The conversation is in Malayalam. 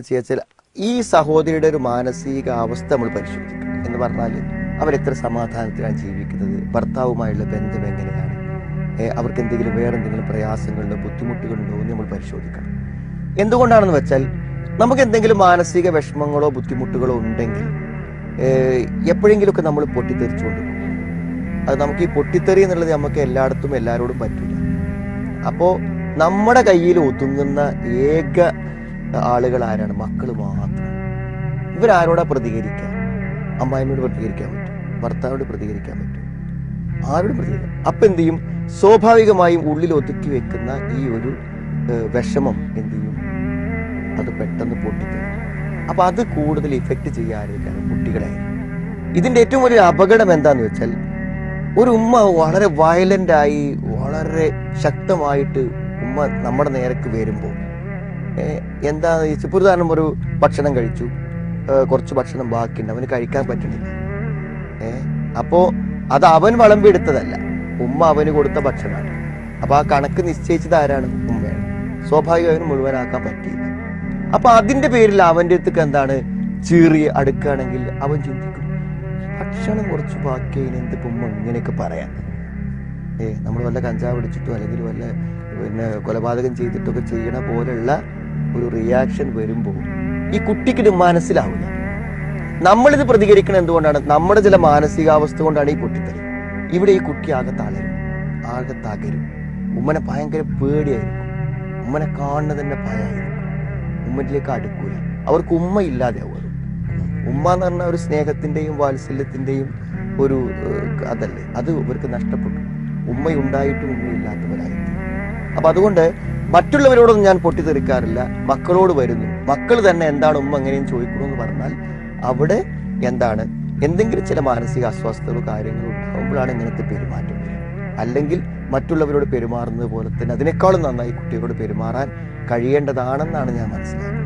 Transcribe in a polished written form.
വെച്ചാൽ ഈ സഹോദരിയുടെ ഒരു മാനസികാവസ്ഥ നമ്മൾ പരിശോധിക്കണം എന്ന് പറഞ്ഞാൽ അവരെത്ര സമാധാനത്തിലാണ് ജീവിക്കുന്നത്, ഭർത്താവുമായുള്ള ബന്ധം എങ്ങനെയാണ്, അവർക്ക് എന്തെങ്കിലും വേറെന്തെങ്കിലും പ്രയാസങ്ങളുണ്ടോ ബുദ്ധിമുട്ടുകളുണ്ടോ എന്ന് നമ്മൾ പരിശോധിക്കണം. എന്തുകൊണ്ടാണെന്ന് വെച്ചാൽ നമുക്ക് എന്തെങ്കിലും മാനസിക വിഷമങ്ങളോ ബുദ്ധിമുട്ടുകളോ ഉണ്ടെങ്കിൽ എപ്പോഴെങ്കിലുമൊക്കെ നമ്മൾ പൊട്ടിത്തെറിച്ചുകൊണ്ട് പോകും. അത് നമുക്ക് ഈ പൊട്ടിത്തെറി എന്നുള്ളത് നമുക്ക് എല്ലായിടത്തും എല്ലാവരോടും പറ്റില്ല. അപ്പോൾ നമ്മുടെ കയ്യിൽ ഒതുങ്ങുന്ന ഏക ആളുകൾ ആരാണ്? മക്കൾ മാത്രം. ഇവരാരോടാ പ്രതികരിക്കുക? അമ്മായിനോട് പ്രതികരിക്കാൻ പറ്റും, ഭർത്താവിനോട് പ്രതികരിക്കാൻ പറ്റും, ആരോട് പ്രതികരിക്കാം? അപ്പം എന്ത് ചെയ്യും? സ്വാഭാവികമായും ഉള്ളിൽ ഒതുക്കി വെക്കുന്ന ഈ ഒരു വിഷമം എന്ത് ചെയ്യും? അത് പെട്ടെന്ന് പൊട്ടിത്തെറിക്കും. അപ്പൊ അത് കൂടുതൽ ഇഫക്റ്റ് ചെയ്യാതിരിക്കാനും കുട്ടികളെ. ഇതിന്റെ ഏറ്റവും വലിയ അപകടം എന്താന്ന് വെച്ചാൽ ഒരു ഉമ്മ വളരെ വയലന്റ് ആയി വളരെ ശക്തമായിട്ട് ഉമ്മ നമ്മുടെ നേരക്ക് വരുമ്പോൾ എന്താന്ന് വെച്ചാൽ, ഇപ്പോൾ ഉദാഹരണം ഒരു ഭക്ഷണം കഴിച്ചു, കുറച്ച് ഭക്ഷണം ബാക്കിയുണ്ട്, അവന് കഴിക്കാൻ പറ്റണില്ല. അപ്പോ അത് അവൻ വിളമ്പെടുത്തതല്ല, ഉമ്മ അവന് കൊടുത്ത ഭക്ഷണമാണ്. അപ്പൊ ആ കണക്ക് നിശ്ചയിച്ചത് ആരാണ്? ഉമ്മയാണ്. സ്വാഭാവികമായും മുഴുവനാക്കാൻ പറ്റിയില്ല. അപ്പൊ അതിന്റെ പേരിൽ അവന്റെ അടുത്തേക്ക് എന്താണ് ചീറി അടുക്കുകയാണെങ്കിൽ അവൻ ചിന്തിക്കും, ഭക്ഷണം കുറച്ച് ബാക്കിയതിന് എന്തിപ്പോ ഉമ്മ ഇങ്ങനെയൊക്കെ പറയാൻ. നമ്മൾ വല്ല കഞ്ചാവ് അടിച്ചിട്ടോ അല്ലെങ്കിൽ വല്ല കൊലപാതകം ചെയ്തിട്ടൊക്കെ ചെയ്യണ പോലുള്ള ഒരു റിയാക്ഷൻ വരുമ്പോൾ ഈ കുട്ടിക്ക് ഇത് മനസ്സിലാവില്ല. നമ്മളിത് പ്രതികരിക്കണം എന്തുകൊണ്ടാണ്? നമ്മുടെ ചില മാനസികാവസ്ഥ കൊണ്ടാണ് ഈ പൊട്ടിത്തെറി. ഇവിടെ ഈ കുട്ടി ആകെ തകരും. ഉമ്മനെ ഭയങ്കര പേടിയായിരിക്കും, ഉമ്മനെ കാണുന്നത് തന്നെ ഭയമായിരിക്കും, ഉമ്മയിലേക്ക് അടുക്കൂല. അവർക്ക് ഉമ്മ ഇല്ലാതെ ആവും. ഉമ്മ എന്ന് പറഞ്ഞാൽ ഒരു സ്നേഹത്തിന്റെയും വാത്സല്യത്തിന്റെയും ഒരു അതല്ലേ, അത് ഇവർക്ക് നഷ്ടപ്പെട്ടു. ഉമ്മയുണ്ടായിട്ടും ഉമ്മയില്ലാത്തവരായി. അപ്പൊ അതുകൊണ്ട് മറ്റുള്ളവരോടൊന്നും ഞാൻ പൊട്ടിത്തെറിക്കാറില്ല, മക്കളോട് വരുന്നു. മക്കൾ തന്നെ എന്താണ് ഉമ്മ എങ്ങനെയും ചോദിക്കണമെന്ന് പറഞ്ഞാൽ അവിടെ എന്താണ് എന്തെങ്കിലും ചില മാനസിക അസ്വസ്ഥതകളോ കാര്യങ്ങളോ ഉണ്ടാകുമ്പോഴാണ് ഇങ്ങനത്തെ പെരുമാറ്റം. അല്ലെങ്കിൽ മറ്റുള്ളവരോട് പെരുമാറുന്നത് പോലെ തന്നെ അതിനേക്കാളും നന്നായി കുട്ടികളോട് പെരുമാറാൻ കഴിയേണ്ടതാണെന്നാണ് ഞാൻ മനസ്സിലാക്കുന്നത്.